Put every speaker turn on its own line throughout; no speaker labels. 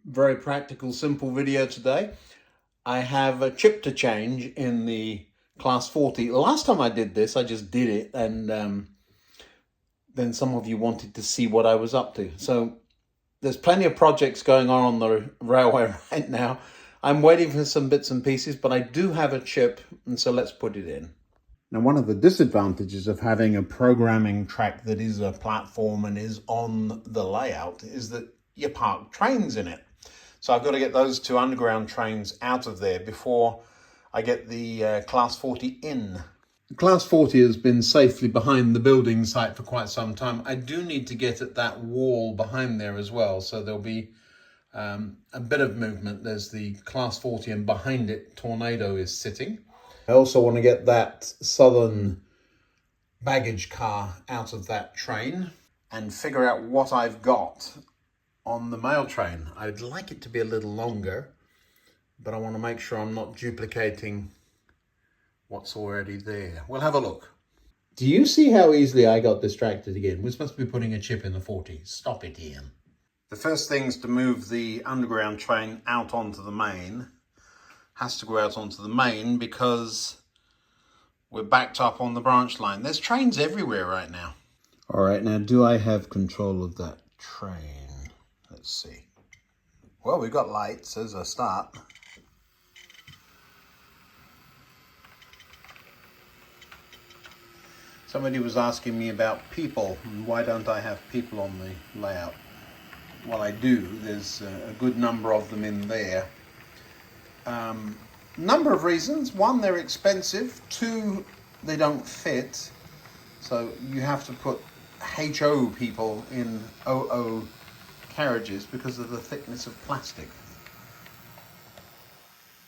Very practical, simple video today. I have a chip to change in the Class 40. Last time I did this, I just did it, and then some of you wanted to see what I was up to. So there's plenty of projects going on the railway right now. I'm waiting for some bits and pieces, but I do have a chip, and so let's put it in. Now, one of the disadvantages of having a programming track that is a platform and is on the layout is that you park trains in it. So I've got to get those two underground trains out of there before I get the Class 40 in. Class 40 has been safely behind the building site for quite some time. I do need to get at that wall behind there as well, so there'll be a bit of movement. There's the Class 40 and behind it Tornado is sitting. I also want to get that southern baggage car out of that train and figure out what I've got on the mail train. I'd like it to be a little longer, but I want to make sure I'm not duplicating what's already there. We'll have a look. Do you see how easily I got distracted again? We're supposed to be putting a chip in the 40. Stop it, Ian. The first thing is to move the underground train out onto the main. Has to go out onto the main because we're backed up on the branch line. There's trains everywhere right now. All right, now do I have control of that train? Let's see. Well, we've got lights as a start. Somebody was asking me about people and why don't I have people on the layout? Well, I do. There's a good number of them in there. Number of reasons. One, they're expensive. Two, they don't fit. So you have to put HO people in OO carriages because of the thickness of plastic.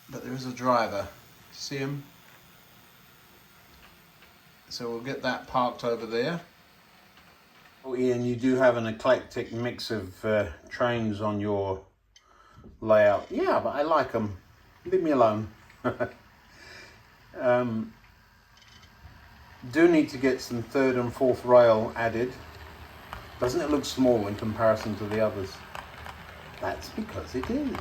But there is a driver. See him? So we'll get that parked over there. Oh, Ian, you do have an eclectic mix of trains on your layout. Yeah, but I like them. Leave me alone. Do need to get some third and fourth rail added. Doesn't it look small in comparison to the others? That's because it is.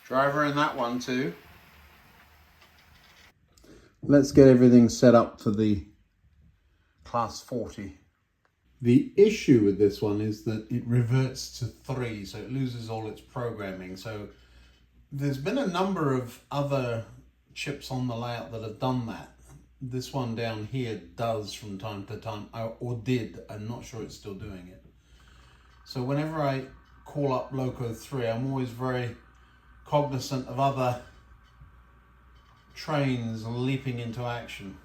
Driver in that one too. Let's get everything set up for the Class 40. The issue with this one is that it reverts to 3, so it loses all its programming. So there's been a number of other chips on the layout that have done that. This one down here does from time to time, or did. I'm not sure it's still doing it. So whenever I call up Loco 3, I'm always very cognizant of other trains leaping into action.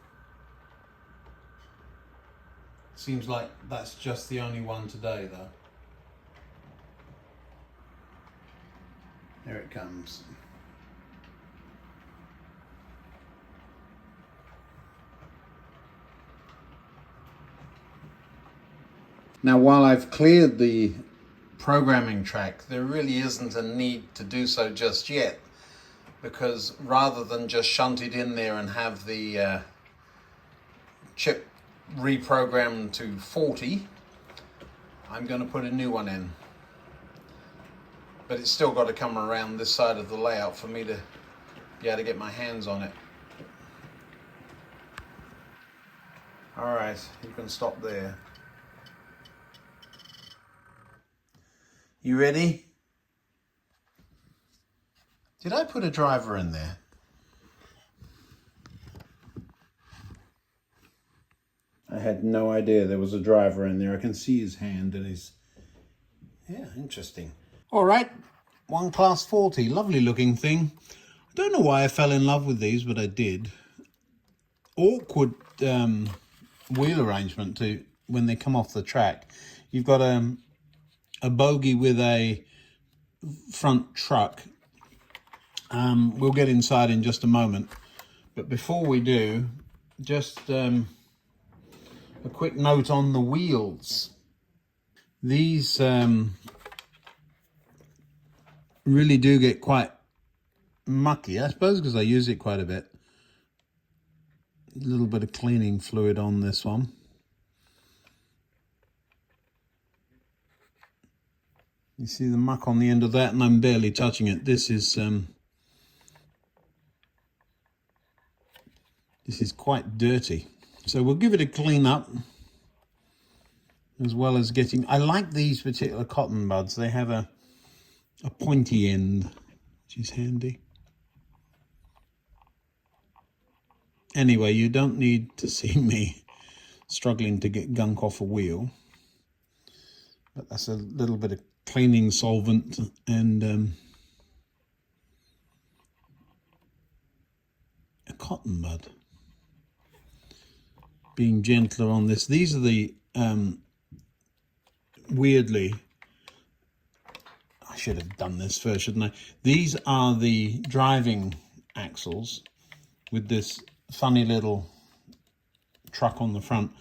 Seems like that's just the only one today though. There it comes. Now, while I've cleared the programming track, there really isn't a need to do so just yet, because rather than just shunt it in there and have the chip reprogrammed to 40, I'm going to put a new one in. But it's still got to come around this side of the layout for me to be able to get my hands on it. All right, you can stop there. You ready? Did I put a driver in there? I had no idea there was a driver in there. I can see his hand and his... Yeah, interesting. All right, one Class 40, lovely looking thing. I don't know why I fell in love with these, but I did. Awkward wheel arrangement to when they come off the track. You've got a bogie with a front truck. We'll get inside in just a moment, but before we do, just a quick note on the wheels. These really do get quite mucky, I suppose, because I use it quite a bit. A little bit of cleaning fluid on this one. You see the muck on the end of that, and I'm barely touching it. This is quite dirty. So we'll give it a clean up, as well as getting... I like these particular cotton buds. They have a pointy end, which is handy. Anyway, you don't need to see me struggling to get gunk off a wheel. But that's a little bit of cleaning solvent and a cotton bud. Being gentler on this. These are the weirdly, I should have done this first, shouldn't I? These are the driving axles with this funny little truck on the front,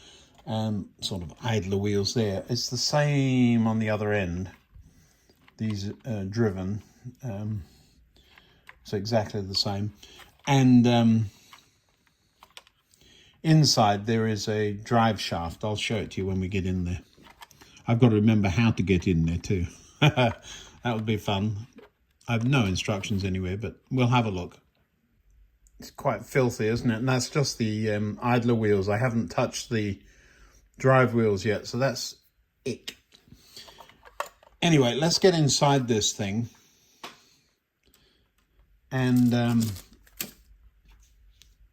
sort of idler wheels there. It's the same on the other end. These are driven, so exactly the same. And inside there is a drive shaft. I'll show it to you when we get in there. I've got to remember how to get in there too. That would be fun. I have no instructions anywhere, but we'll have a look. It's quite filthy, isn't it? And that's just the idler wheels. I haven't touched the drive wheels yet, so that's it. Anyway, let's get inside this thing and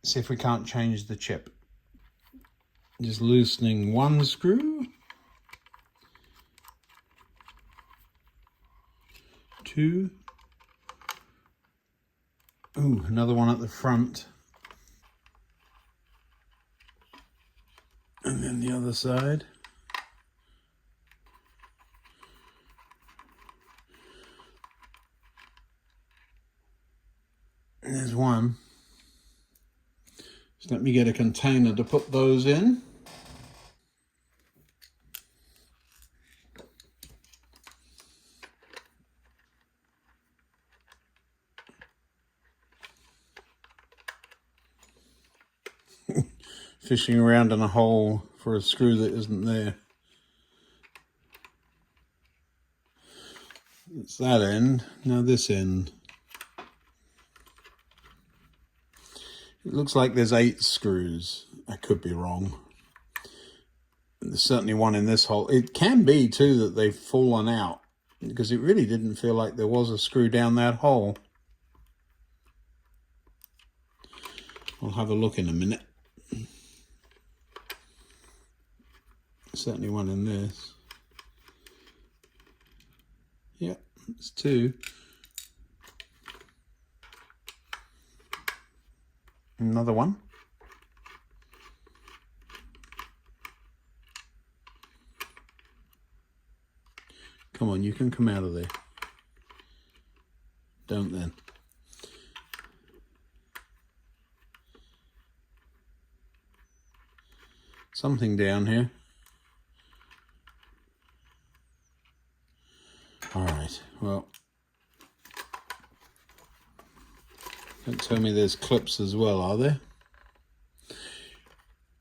see if we can't change the chip. Just loosening one screw, two. Ooh, another one at the front. And then the other side. And there's one. Just let me get a container to put those in. Fishing around in a hole for a screw that isn't there. It's that end. Now this end. It looks like there's 8 screws. I could be wrong. There's certainly one in this hole. It can be too that they've fallen out, because it really didn't feel like there was a screw down that hole. I'll have a look in a minute. Certainly one in this. Yep, it's 2. Another one. Come on, you can come out of there. Don't then. Something down here. All right, well, don't tell me there's clips as well, are there?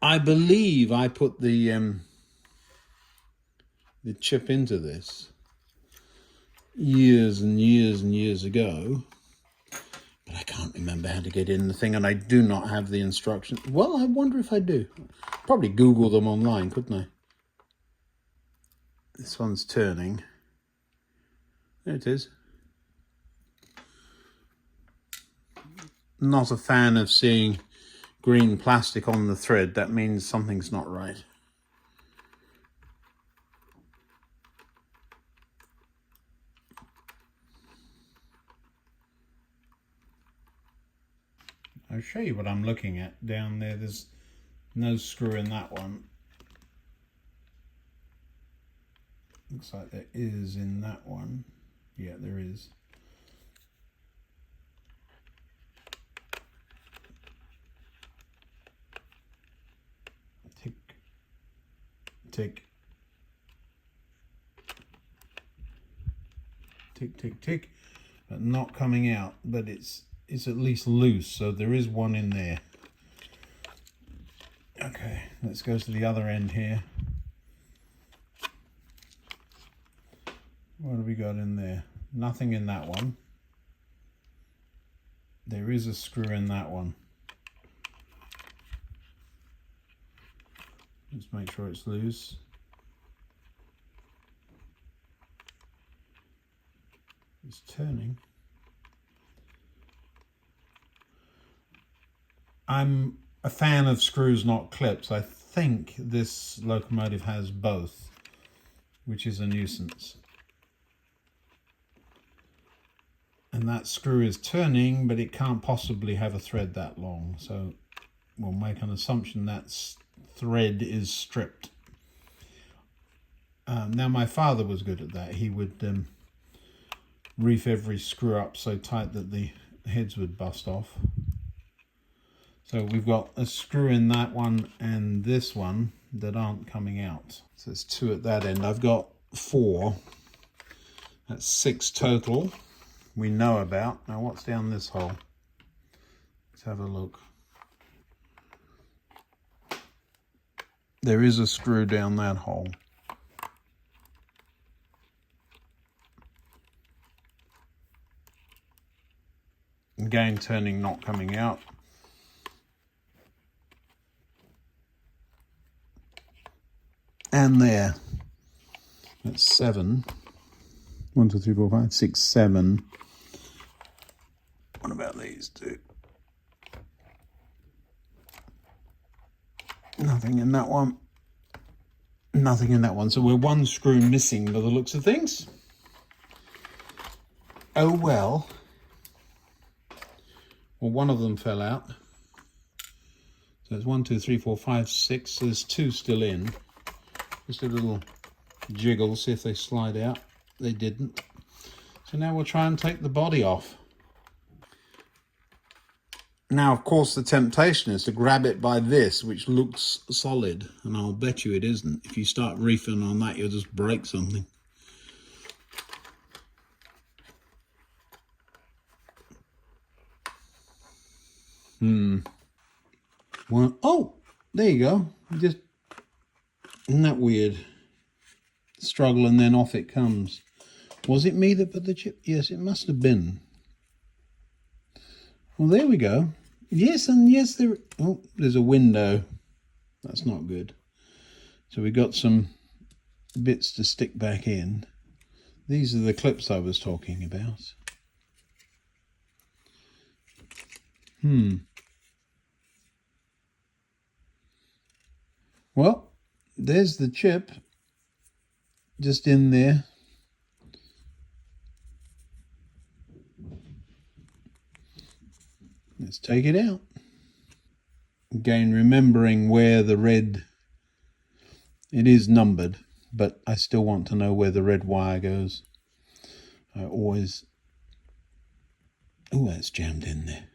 I believe I put the chip into this years and years and years ago, but I can't remember how to get in the thing, and I do not have the instructions. Well, I wonder if I do. Probably Google them online, couldn't I? This one's turning. There it is. Not a fan of seeing green plastic on the thread. That means something's not right. I'll show you what I'm looking at down there. There's no screw in that one. Looks like there is in that one. Yeah, there is. Tick, tick, tick, tick, tick. but not coming out, but it's at least loose, so there is one in there. Okay, let's go to the other end here. What have we got in there? Nothing in that one. There is a screw in that one. Just make sure it's loose. It's turning. I'm a fan of screws, not clips. I think this locomotive has both, which is a nuisance. And that screw is turning, but it can't possibly have a thread that long. So we'll make an assumption that thread is stripped. Now my father was good at that. He would reef every screw up so tight that the heads would bust off. So we've got a screw in that one and this one that aren't coming out. So there's 2 at that end. I've got 4. That's 6 total we know about. Now what's down this hole? Let's have a look. There is a screw down that hole. Again, turning, not coming out. And there. That's 7. 1, 2, 3, 4, 5, 6, 7. What about these 2? Nothing in that one. Nothing in that one. So we're 1 screw missing by the looks of things. Oh well. Well, one of them fell out. So it's 1, 2, 3, 4, 5, 6. So there's 2 still in. Just a little jiggle, see if they slide out. They didn't. So now we'll try and take the body off. Now, of course, the temptation is to grab it by this, which looks solid, and I'll bet you it isn't. If you start reefing on that, you'll just break something. Well, oh, there you go. Just, isn't that weird? Struggle and then off it comes. Was it me that put the chip? Yes, it must have been. Well, there we go. Yes, and yes, there's a window. That's not good. So we got some bits to stick back in. These are the clips I was talking about. Well, there's the chip just in there. Let's take it out. Again, remembering where the red, it is numbered, but I still want to know where the red wire goes. I always, oh, that's jammed in there.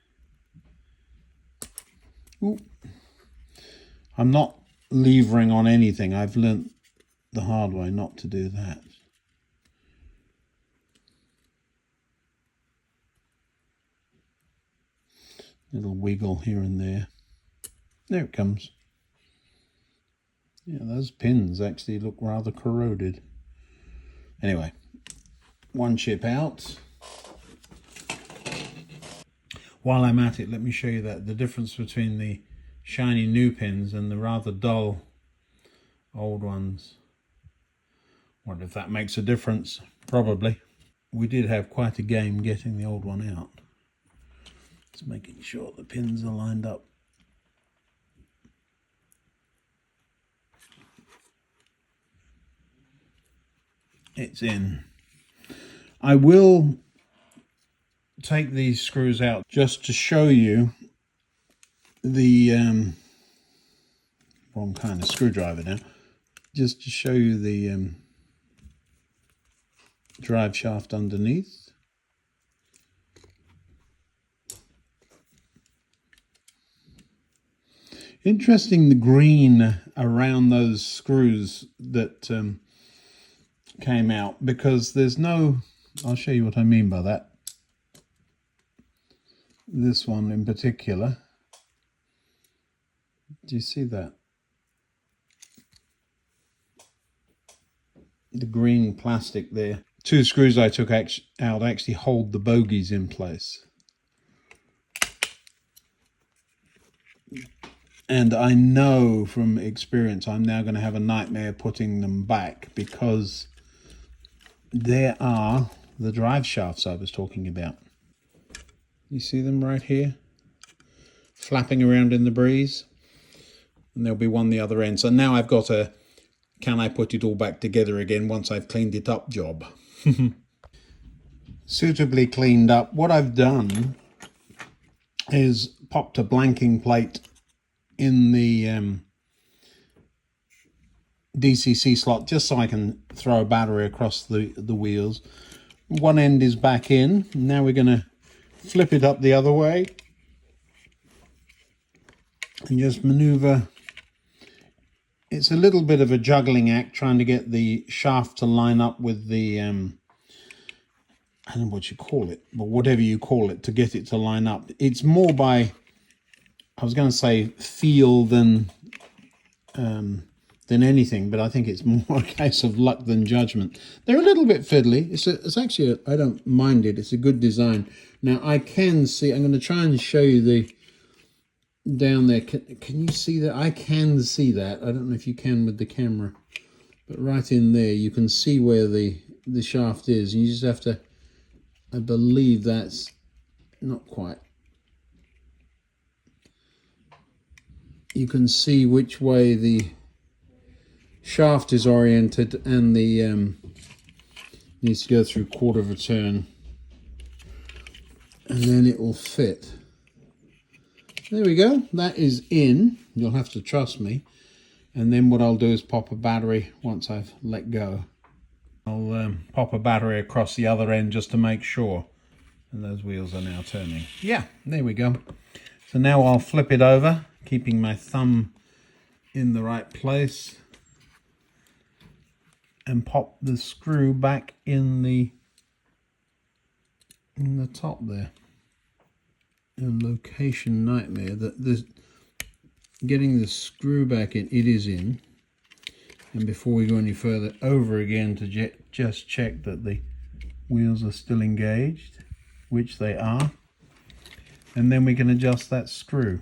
Ooh. I'm not levering on anything. I've learnt the hard way not to do that. Little wiggle here and there. There it comes. Yeah, those pins actually look rather corroded. Anyway, 1 chip out. While I'm at it, let me show you that the difference between the shiny new pins and the rather dull old ones. Wonder if that makes a difference. Probably. We did have quite a game getting the old one out. Just making sure the pins are lined up. It's in. I will take these screws out just to show you the wrong kind of screwdriver now. Just to show you the drive shaft underneath. Interesting, the green around those screws that came out, because there's no, I'll show you what I mean by that. this one in particular. Do you see that? The green plastic there. 2 screws I took out actually hold the bogies in place. And I know from experience I'm now going to have a nightmare putting them back, because there are the drive shafts I was talking about. You see them right here? Flapping around in the breeze. And there'll be one the other end. So now I've got a can I put it all back together again once I've cleaned it up job. Suitably cleaned up. What I've done is popped a blanking plate in the DCC slot just so I can throw a battery across the wheels. One end is back in. Now we're going to flip it up the other way and just maneuver. It's a little bit of a juggling act trying to get the shaft to line up with the I don't know what you call it, but whatever you call it, to get it to line up. It's more by, I was going to say feel than anything, but I think it's more a case of luck than judgment. They're a little bit fiddly. It's actually, I don't mind it. It's a good design. Now I can see, I'm going to try and show you the, down there. Can you see that? I can see that. I don't know if you can with the camera, but right in there you can see where the shaft is. You just have to, I believe that's not quite. You can see which way the shaft is oriented, and the needs to go through quarter of a turn, and then it will fit. There we go. That is in. You'll have to trust me. And then what I'll do is pop a battery once I've let go. I'll pop a battery across the other end just to make sure. And those wheels are now turning. Yeah, there we go. So now I'll flip it over, keeping my thumb in the right place, and pop the screw back in the top there. A location nightmare. Getting the screw back in, it is in. And before we go any further, over again to just check that the wheels are still engaged, which they are. And then we can adjust that screw,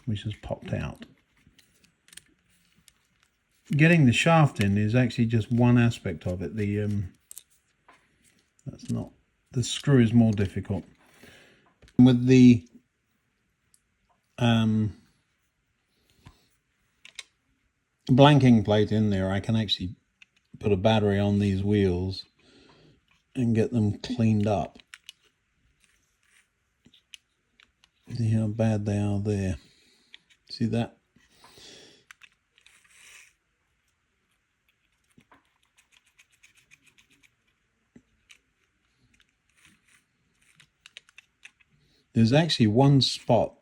which has popped out. Getting the shaft in is actually just one aspect of it. The screw is more difficult. With the blanking plate in there, I can actually put a battery on these wheels and get them cleaned up. See how bad they are there. See that? There's actually one spot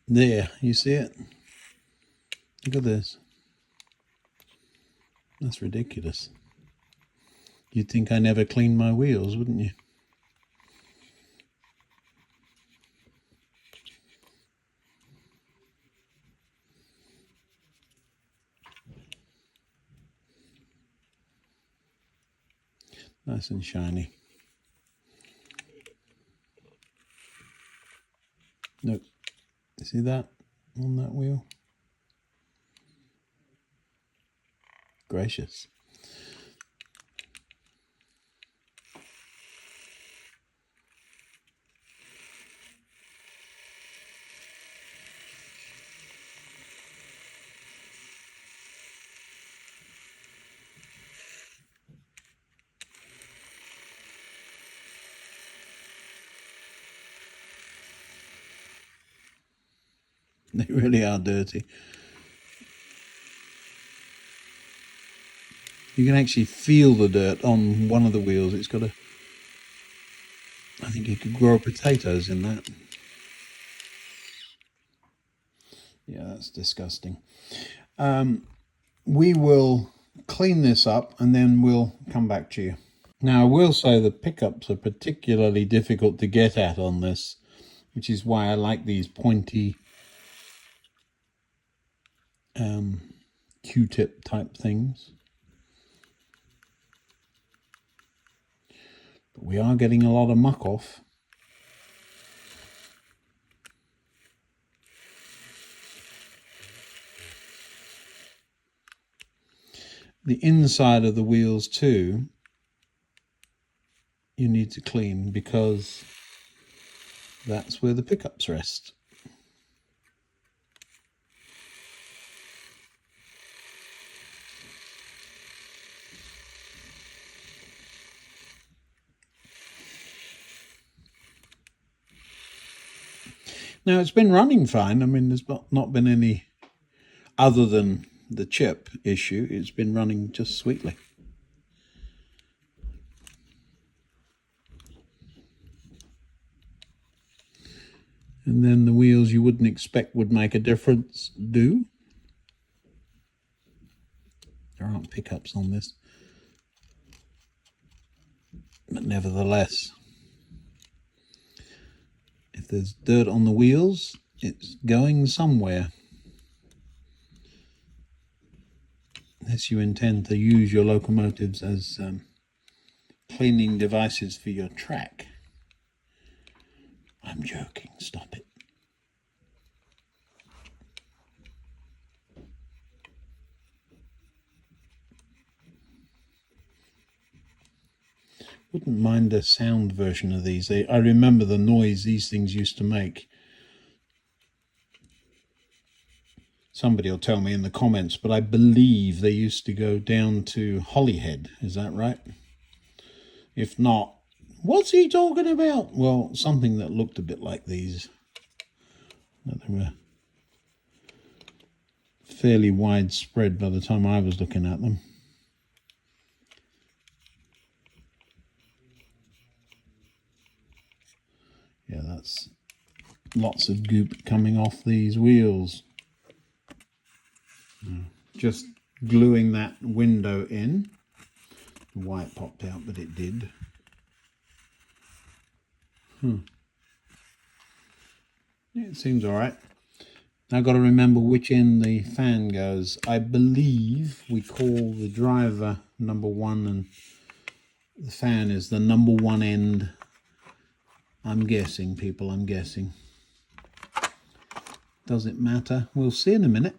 there. You see it? Look at this. That's ridiculous. You'd think I never cleaned my wheels, wouldn't you? Nice and shiny. Look, see that on that wheel? Gracious. They really are dirty. You can actually feel the dirt on one of the wheels. It's got a... I think you could grow potatoes in that. Yeah, that's disgusting. We will clean this up and then we'll come back to you. Now, I will say the pickups are particularly difficult to get at on this, which is why I like these pointy Q-tip type things. But we are getting a lot of muck off. The inside of the wheels too, you need to clean, because that's where the pickups rest. Now, it's been running fine. I mean, there's not been any, other than the chip issue, it's been running just sweetly. And then the wheels you wouldn't expect would make a difference do. There aren't pickups on this, but nevertheless, if there's dirt on the wheels, it's going somewhere. Unless you intend to use your locomotives as cleaning devices for your track. I'm joking, stop it. Wouldn't mind a sound version of these. I remember the noise these things used to make. Somebody will tell me in the comments, but I believe they used to go down to Holyhead. Is that right? If not, what's he talking about? Well, something that looked a bit like these. They were fairly widespread by the time I was looking at them. Yeah, that's lots of goop coming off these wheels. Just gluing that window in. Why it popped out, but it did. Yeah, it seems all right. Now I've got to remember which end the fan goes. I believe we call the driver number 1 and the fan is the number 1 end. I'm guessing, people, I'm guessing. Does it matter? We'll see in a minute.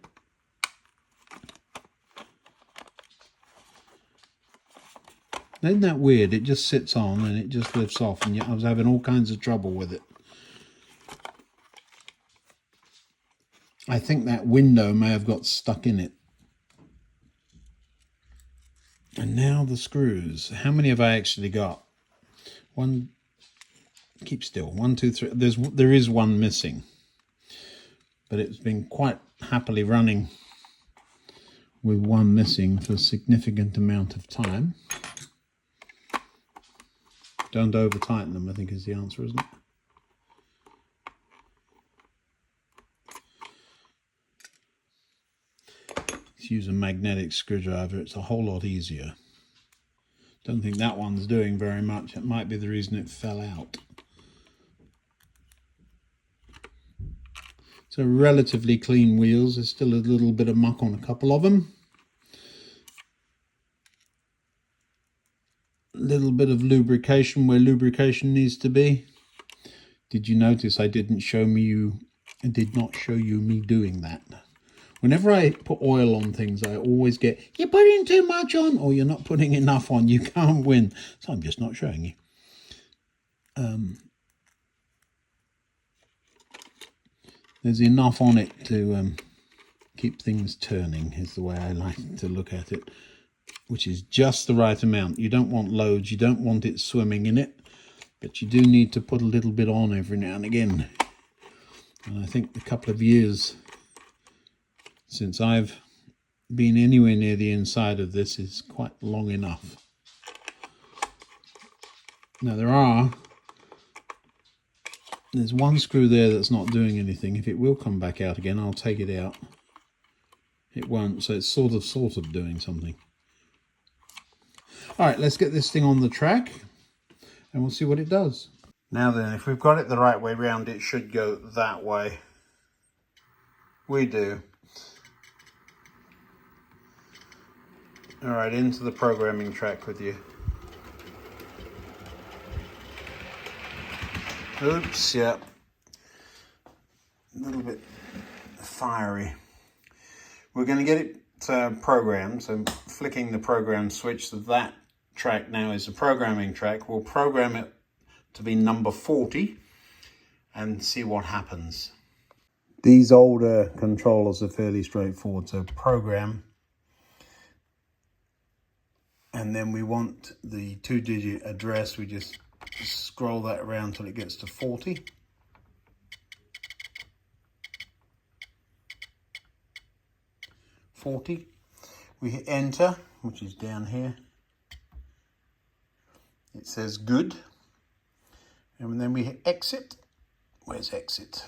Isn't that weird? It just sits on and it just lifts off, and I was having all kinds of trouble with it. I think that window may have got stuck in it. And now the screws. How many have I actually got? One. Keep still. 1, 2, 3. There is one missing, but it's been quite happily running with one missing for a significant amount of time. Don't over tighten them, I think is the answer, isn't it? Let's use a magnetic screwdriver. It's a whole lot easier. Don't think that one's doing very much. It might be the reason it fell out. So relatively clean wheels. There's still a little bit of muck on a couple of them. A little bit of lubrication where lubrication needs to be. Did you notice I did not show you me doing that? Whenever I put oil on things, I always get, you're putting too much on, or you're not putting enough on, you can't win. So I'm just not showing you. There's enough on it to keep things turning, is the way I like to look at it, which is just the right amount. You don't want loads, you don't want it swimming in it, but you do need to put a little bit on every now and again. And I think the couple of years since I've been anywhere near the inside of this is quite long enough. Now there's one screw there that's not doing anything. If it will come back out again, I'll take it out. It won't, so it's sort of doing something. All right, let's get this thing on the track and we'll see what it does. Now then, if we've got it the right way round, it should go that way. We do. All right, into the programming track with you. Oops, yeah. A little bit fiery. We're going to get it programmed, so flicking the program switch, so that track now is a programming track. We'll program it to be number 40 and see what happens. These older controllers are fairly straightforward, so program, and then we want the 2-digit address. We just scroll that around till it gets to 40. We hit enter, which is down here. It says good. And then we hit exit. Where's exit?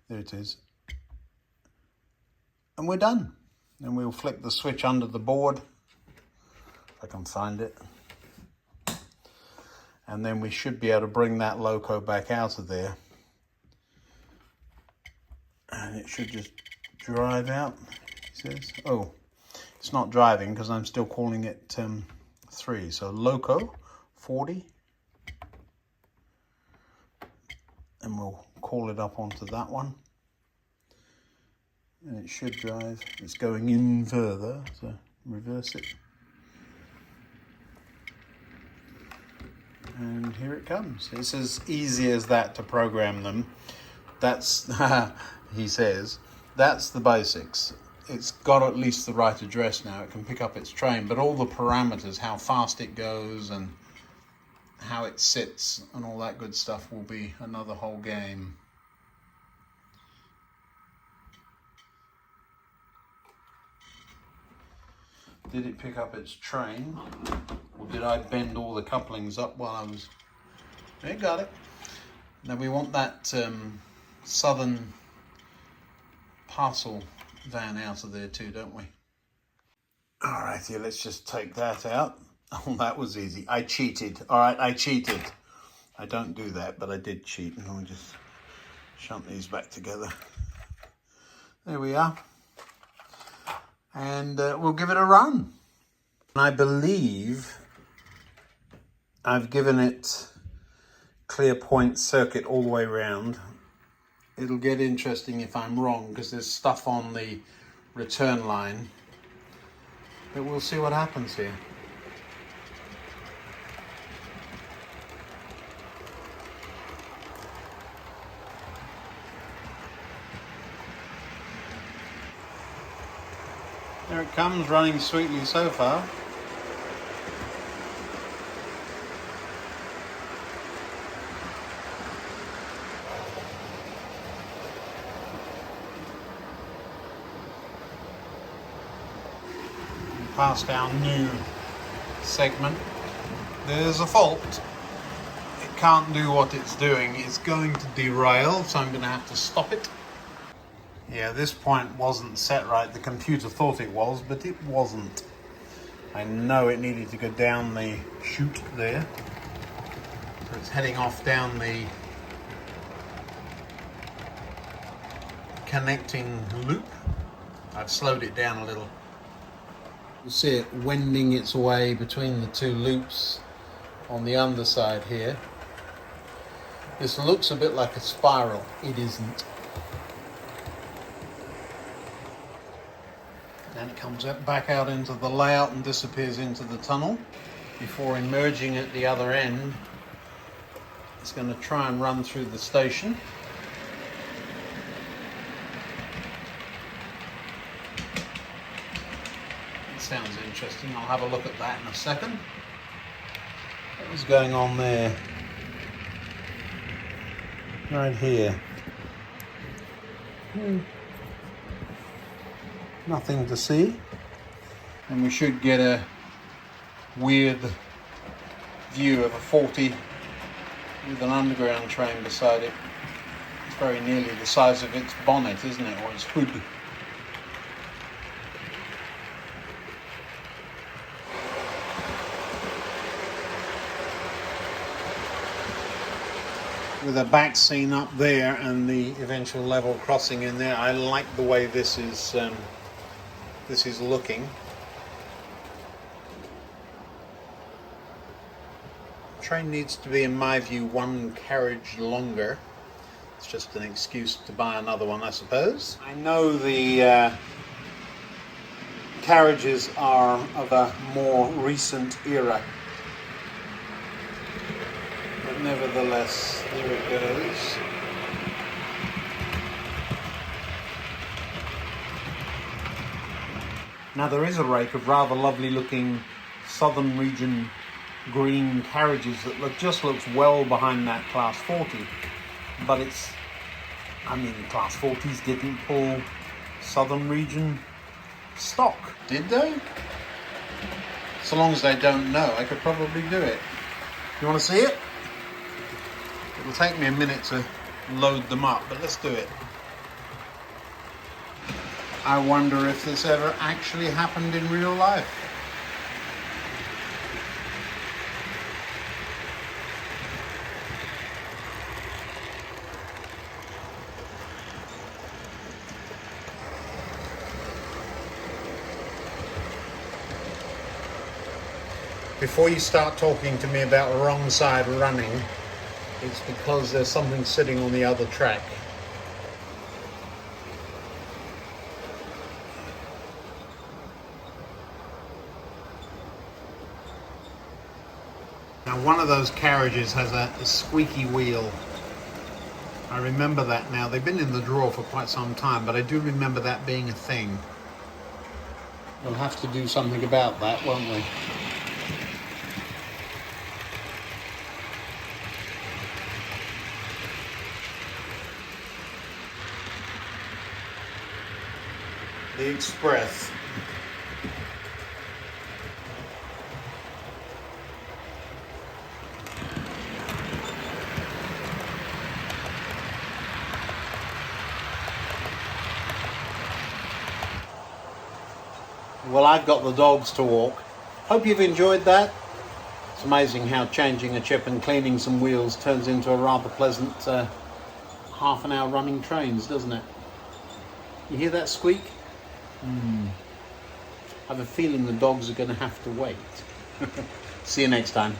There it is. And we're done. And we'll flick the switch under the board, if I can find it. And then we should be able to bring that loco back out of there. And it should just drive out, he says. Oh, it's not driving because I'm still calling it 3. So loco 40. And we'll call it up onto that one. And it should drive. It's going in further, so reverse it. And here it comes. It's as easy as that to program them. That's, he says, that's the basics. It's got at least the right address now. It can pick up its train, but all the parameters, how fast it goes and how it sits and all that good stuff will be another whole game. Did it pick up its train? Or did I bend all the couplings up while I was... It got it. Now we want that southern parcel van out of there too, don't we? All right, here, let's just take that out. Oh, that was easy. I cheated. All right, I cheated. I don't do that, but I did cheat. And I'll just shunt these back together. There we are. And we'll give it a run. I believe I've given it clear point circuit all the way around. It'll get interesting if I'm wrong because there's stuff on the return line. But we'll see what happens here. There it comes, running sweetly so far. Past our new segment. There's a fault. It can't do what it's doing. It's going to derail, so I'm going to have to stop it. Yeah, this point wasn't set right. The computer thought it was, but it wasn't. I know it needed to go down the chute there. So it's heading off down the connecting loop. I've slowed it down a little. You see it wending its way between the two loops on the underside here. This looks a bit like a spiral. It isn't. And it comes back out into the layout and disappears into the tunnel before emerging at the other end. It's going to try and run through the station. Sounds interesting. I'll have a look at that in a second. What was going on there? Right here. Nothing to see. And we should get a weird view of a 40 with an underground train beside it. It's very nearly the size of its bonnet, isn't it? Or its hood. with a back scene up there and the eventual level crossing in there. I like the way this is looking. The train needs to be, in my view, one carriage longer. It's just an excuse to buy another one, I suppose. I know the carriages are of a more recent era, but nevertheless, here it goes. Now there is a rake of rather lovely looking southern region green carriages that just looks well behind that Class 40, but I mean, Class 40s didn't pull southern region stock, did they? So long as they don't know, I could probably do it. You want to see it? It'll take me a minute to load them up, but let's do it. I wonder if this ever actually happened in real life. Before you start talking to me about wrong side running, it's because there's something sitting on the other track. Now one of those carriages has a squeaky wheel. I remember that now. They've been in the drawer for quite some time, but I do remember that being a thing. We'll have to do something about that, won't we? The Express. Well, I've got the dogs to walk. Hope you've enjoyed that. It's amazing how changing a chip and cleaning some wheels turns into a rather pleasant half an hour running trains, doesn't it? You hear that squeak? I have a feeling the dogs are going to have to wait. See you next time.